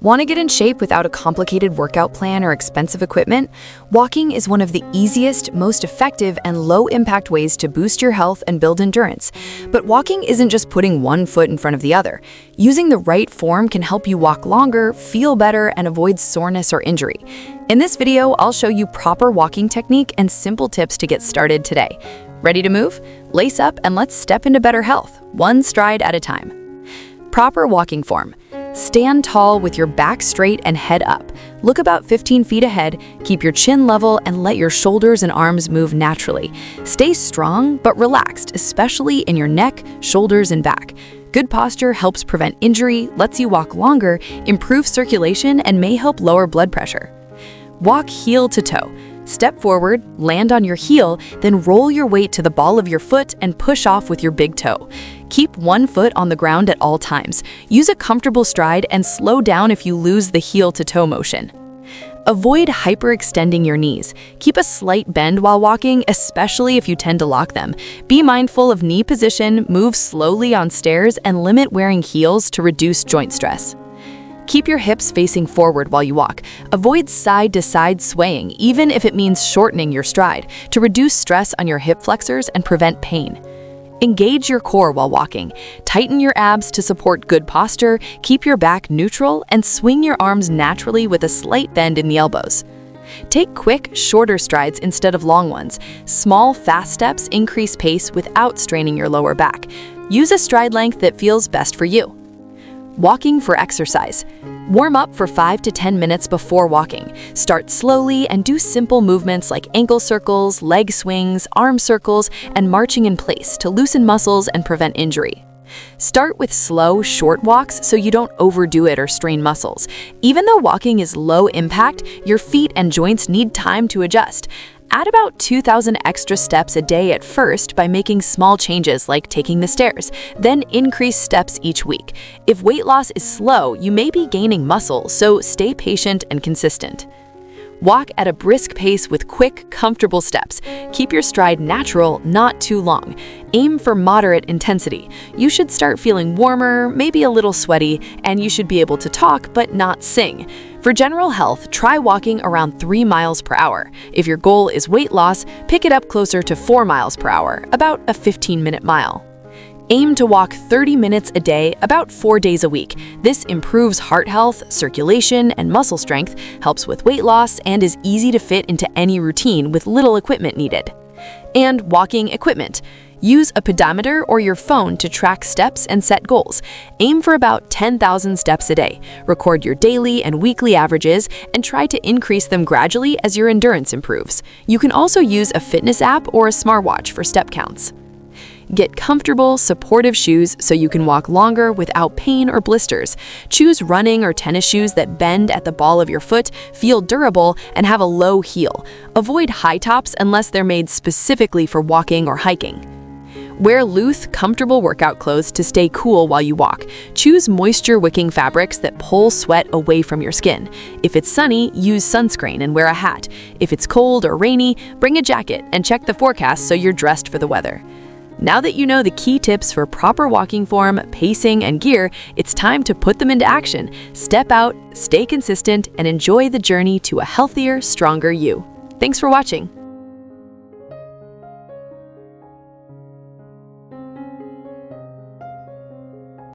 Want to get in shape without a complicated workout plan or expensive equipment? Walking is one of the easiest, most effective, and low-impact ways to boost your health and build endurance. But walking isn't just putting one foot in front of the other. Using the right form can help you walk longer, feel better, and avoid soreness or injury. In this video, I'll show you proper walking technique and simple tips to get started today. Ready to move? Lace up and let's step into better health, one stride at a time. Proper walking form. Stand tall with your back straight and head up. Look about 15 feet ahead, keep your chin level, and let your shoulders and arms move naturally. Stay strong but relaxed, especially in your neck, shoulders, and back. Good posture helps prevent injury, lets you walk longer, improves circulation, and may help lower blood pressure. Walk heel to toe. Step forward, land on your heel, then roll your weight to the ball of your foot and push off with your big toe. Keep one foot on the ground at all times. Use a comfortable stride and slow down if you lose the heel to toe motion. Avoid hyperextending your knees. Keep a slight bend while walking, especially if you tend to lock them. Be mindful of knee position, move slowly on stairs, and limit wearing heels to reduce joint stress. Keep your hips facing forward while you walk. Avoid side-to-side swaying, even if it means shortening your stride, to reduce stress on your hip flexors and prevent pain. Engage your core while walking. Tighten your abs to support good posture, keep your back neutral, and swing your arms naturally with a slight bend in the elbows. Take quick, shorter strides instead of long ones. Small, fast steps increase pace without straining your lower back. Use a stride length that feels best for you. Walking for exercise. Warm up for 5 to 10 minutes before walking. Start slowly and do simple movements like ankle circles, leg swings, arm circles, and marching in place to loosen muscles and prevent injury. Start with slow, short walks so you don't overdo it or strain muscles. Even though walking is low impact, your feet and joints need time to adjust. Add about 2,000 extra steps a day at first by making small changes like taking the stairs, then increase steps each week. If weight loss is slow, you may be gaining muscle, so stay patient and consistent. Walk at a brisk pace with quick, comfortable steps. Keep your stride natural, not too long. Aim for moderate intensity. You should start feeling warmer, maybe a little sweaty, and you should be able to talk but not sing. For general health, try walking around 3 miles per hour. If your goal is weight loss, pick it up closer to 4 miles per hour, about a 15-minute mile. Aim to walk 30 minutes a day, about 4 days a week. This improves heart health, circulation, and muscle strength, helps with weight loss, and is easy to fit into any routine with little equipment needed. And walking equipment. Use a pedometer or your phone to track steps and set goals. Aim for about 10,000 steps a day. Record your daily and weekly averages and try to increase them gradually as your endurance improves. You can also use a fitness app or a smartwatch for step counts. Get comfortable, supportive shoes so you can walk longer without pain or blisters. Choose running or tennis shoes that bend at the ball of your foot, feel durable, and have a low heel. Avoid high tops unless they're made specifically for walking or hiking. Wear loose, comfortable workout clothes to stay cool while you walk. Choose moisture-wicking fabrics that pull sweat away from your skin. If it's sunny, use sunscreen and wear a hat. If it's cold or rainy, bring a jacket and check the forecast so you're dressed for the weather. Now that you know the key tips for proper walking form, pacing, and gear, it's time to put them into action. Step out, stay consistent, and enjoy the journey to a healthier, stronger you. Thanks for watching.